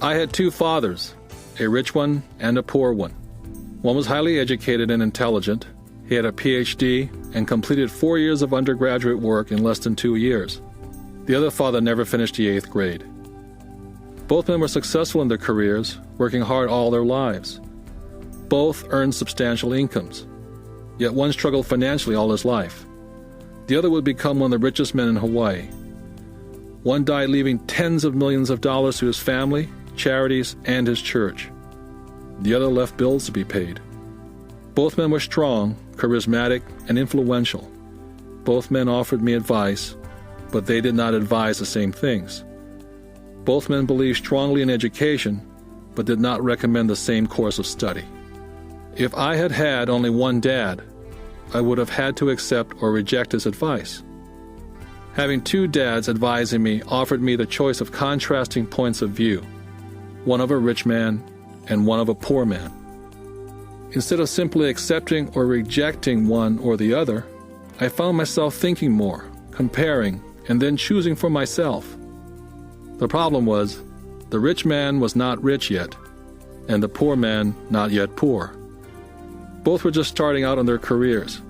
I had two fathers, a rich one and a poor one. One was highly educated and intelligent. He had a PhD and completed 4 years of undergraduate work in less than 2 years. The other father never finished the 8th grade. Both men were successful in their careers, working hard all their lives. Both earned substantial incomes. Yet one struggled financially all his life. The other would become one of the richest men in Hawaii. One died leaving tens of millions of dollars to his family, charities, and his church. The other left bills to be paid. Both men were strong, charismatic, and influential. Both men offered me advice, but they did not advise the same things. Both men believed strongly in education, but did not recommend the same course of study. If I had had only one dad, I would have had to accept or reject his advice. Having two dads advising me offered me the choice of contrasting points of view, one of a rich man and one of a poor man. Instead of simply accepting or rejecting one or the other, I found myself thinking more, comparing, and then choosing for myself. The problem was, the rich man was not rich yet, and the poor man not yet poor. Both were just starting out on their careers,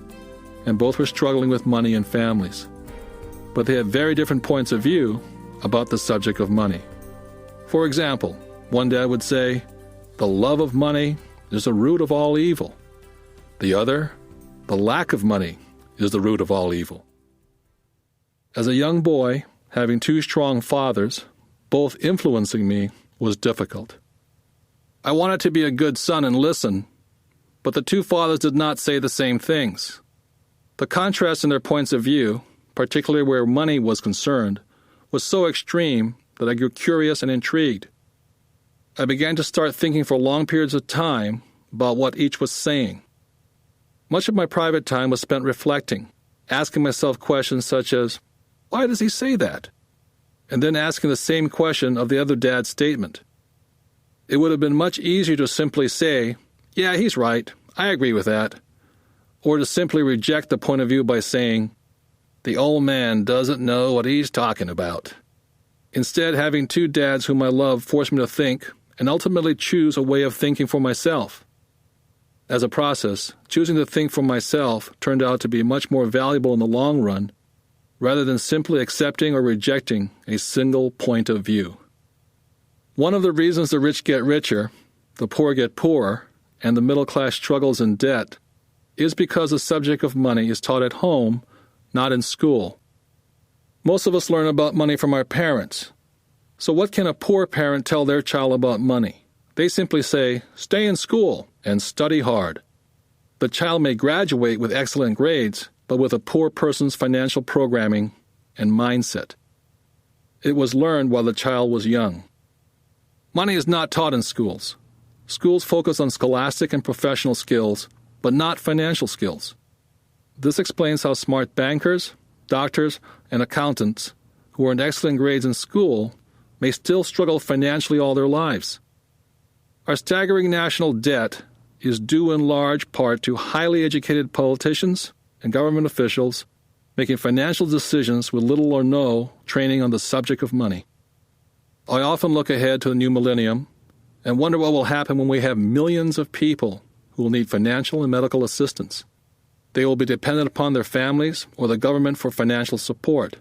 and both were struggling with money and families. But they had very different points of view about the subject of money. For example, one dad would say, "The love of money is the root of all evil." The other, "The lack of money is the root of all evil." As a young boy, having two strong fathers, both influencing me, was difficult. I wanted to be a good son and listen, but the two fathers did not say the same things. The contrast in their points of view, particularly where money was concerned, was so extreme that I grew curious and intrigued. I began to start thinking for long periods of time about what each was saying. Much of my private time was spent reflecting, asking myself questions such as, "Why does he say that?" And then asking the same question of the other dad's statement. It would have been much easier to simply say, "Yeah, he's right, I agree with that," or to simply reject the point of view by saying, "The old man doesn't know what he's talking about." Instead, having two dads whom I loved forced me to think and ultimately choose a way of thinking for myself. As a process, choosing to think for myself turned out to be much more valuable in the long run, rather than simply accepting or rejecting a single point of view. One of the reasons the rich get richer, the poor get poorer, and the middle class struggles in debt is because the subject of money is taught at home, not in school. Most of us learn about money from our parents. So what can a poor parent tell their child about money? They simply say, "Stay in school and study hard." The child may graduate with excellent grades, but with a poor person's financial programming and mindset. It was learned while the child was young. Money is not taught in schools. Schools focus on scholastic and professional skills, but not financial skills. This explains how smart bankers, doctors, and accountants who earned excellent grades in school may still struggle financially all their lives. Our staggering national debt is due in large part to highly educated politicians and government officials making financial decisions with little or no training on the subject of money. I often look ahead to the new millennium and wonder what will happen when we have millions of people who will need financial and medical assistance. They will be dependent upon their families or the government for financial support.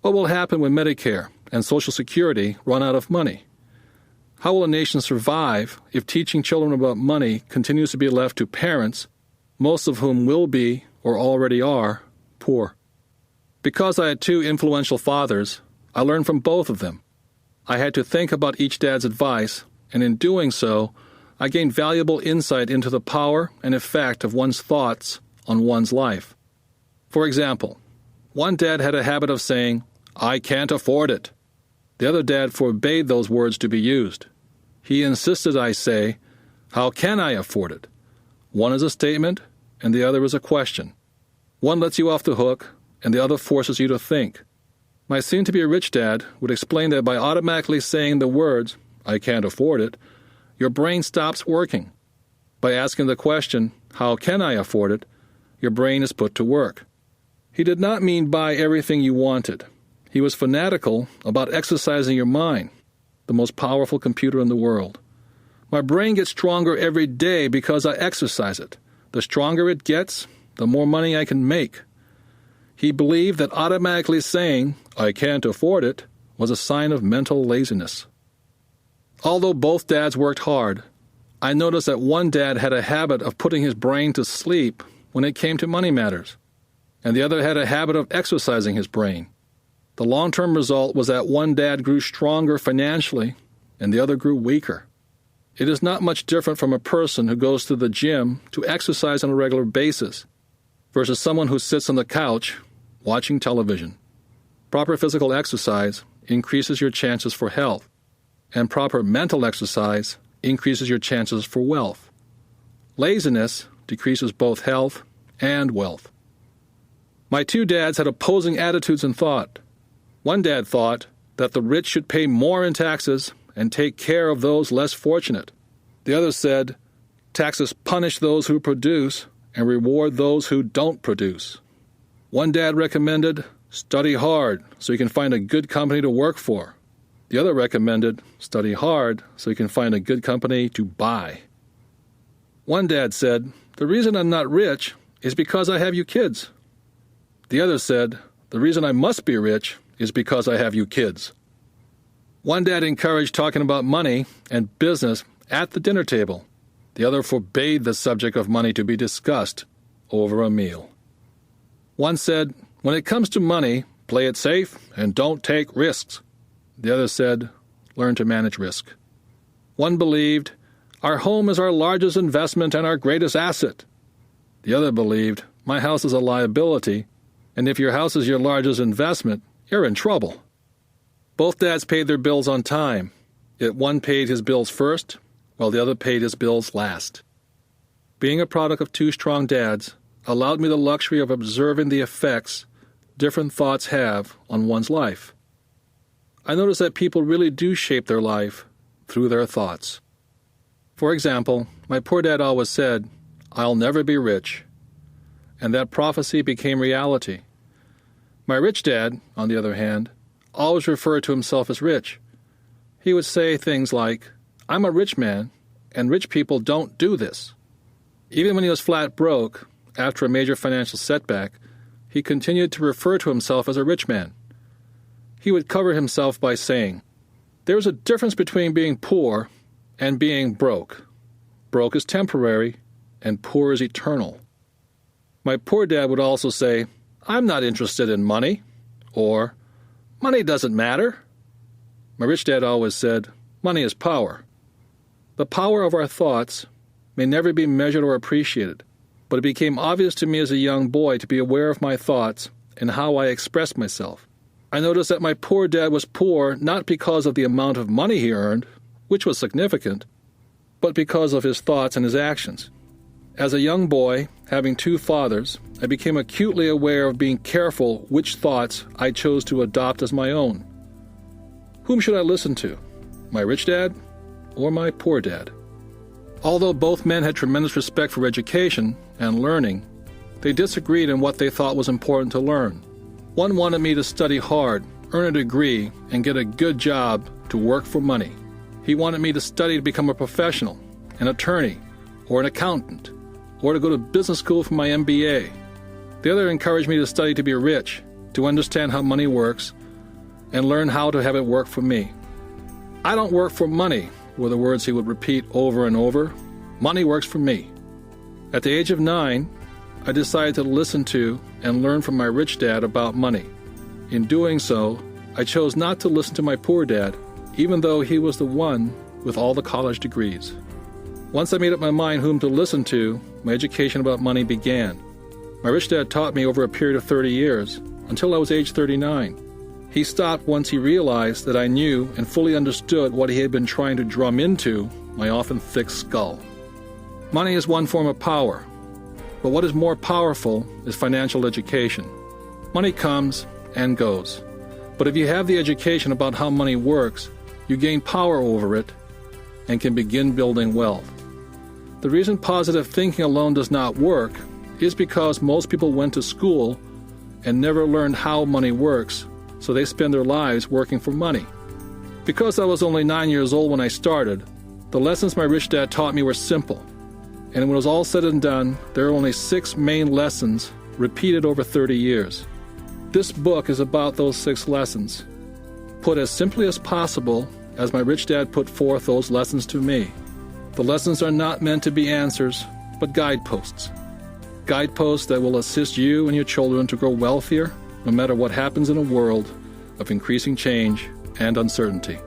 What will happen when Medicare and Social Security run out of money? How will a nation survive if teaching children about money continues to be left to parents, most of whom will be, or already are, poor? Because I had two influential fathers, I learned from both of them. I had to think about each dad's advice, and in doing so, I gained valuable insight into the power and effect of one's thoughts on one's life. For example, one dad had a habit of saying, "I can't afford it." The other dad forbade those words to be used. He insisted I say, "How can I afford it?" One is a statement, and the other is a question. One lets you off the hook, and the other forces you to think. My soon-to-be-rich dad would explain that by automatically saying the words, "I can't afford it," your brain stops working. By asking the question, "How can I afford it?" your brain is put to work. He did not mean buy everything you wanted. He was fanatical about exercising your mind. the most powerful computer in the world. My brain gets stronger every day because I exercise it. The stronger it gets, the more money I can make. He believed that automatically saying, "I can't afford it," was a sign of mental laziness. Although both dads worked hard, I noticed that one dad had a habit of putting his brain to sleep when it came to money matters, and the other had a habit of exercising his brain. The long-term result was that one dad grew stronger financially and the other grew weaker. It is not much different from a person who goes to the gym to exercise on a regular basis versus someone who sits on the couch watching television. Proper physical exercise increases your chances for health, and proper mental exercise increases your chances for wealth. Laziness decreases both health and wealth. My two dads had opposing attitudes in thought. One dad thought that the rich should pay more in taxes and take care of those less fortunate. The other said, taxes punish those who produce and reward those who don't produce. One dad recommended, study hard so you can find a good company to work for. The other recommended, study hard so you can find a good company to buy. One dad said, the reason I'm not rich is because I have you kids. The other said, the reason I must be rich is because I have you kids. One dad encouraged talking about money and business at the dinner table. The other forbade the subject of money to be discussed over a meal. One said, when it comes to money, play it safe and don't take risks. The other said, learn to manage risk. One believed, our home is our largest investment and our greatest asset. The other believed, my house is a liability, and if your house is your largest investment, you're in trouble. Both dads paid their bills on time, yet one paid his bills first, while the other paid his bills last. Being a product of two strong dads allowed me the luxury of observing the effects different thoughts have on one's life. I noticed that people really do shape their life through their thoughts. For example, my poor dad always said, I'll never be rich, and that prophecy became reality. My rich dad, on the other hand, always referred to himself as rich. He would say things like, I'm a rich man, and rich people don't do this. Even when he was flat broke, after a major financial setback, he continued to refer to himself as a rich man. He would cover himself by saying, there is a difference between being poor and being broke. Broke is temporary, and poor is eternal. My poor dad would also say, I'm not interested in money, or money doesn't matter. My rich dad always said, money is power. The power of our thoughts may never be measured or appreciated, but it became obvious to me as a young boy to be aware of my thoughts and how I expressed myself. I noticed that my poor dad was poor not because of the amount of money he earned, which was significant, but because of his thoughts and his actions. As a young boy, having two fathers, I became acutely aware of being careful which thoughts I chose to adopt as my own. Whom should I listen to? My rich dad or my poor dad? Although both men had tremendous respect for education and learning, they disagreed in what they thought was important to learn. One wanted me to study hard, earn a degree, and get a good job to work for money. He wanted me to study to become a professional, an attorney, or an accountant, or to go to business school for my MBA. The other encouraged me to study to be rich, to understand how money works, and learn how to have it work for me. I don't work for money, were the words he would repeat over and over. Money works for me. At the age of 9, I decided to listen to and learn from my rich dad about money. In doing so, I chose not to listen to my poor dad, even though he was the one with all the college degrees. Once I made up my mind whom to listen to, my education about money began. My rich dad taught me over a period of 30 years, until I was age 39. He stopped once he realized that I knew and fully understood what he had been trying to drum into my often thick skull. Money is one form of power, but what is more powerful is financial education. Money comes and goes, but if you have the education about how money works, you gain power over it and can begin building wealth. The reason positive thinking alone does not work is because most people went to school and never learned how money works, so they spend their lives working for money. Because I was only 9 years old when I started, the lessons my rich dad taught me were simple. And when it was all said and done, there are only 6 main lessons repeated over 30 years. This book is about those 6 lessons, put as simply as possible as my rich dad put forth those lessons to me. The lessons are not meant to be answers, but guideposts. Guideposts that will assist you and your children to grow wealthier, no matter what happens in a world of increasing change and uncertainty.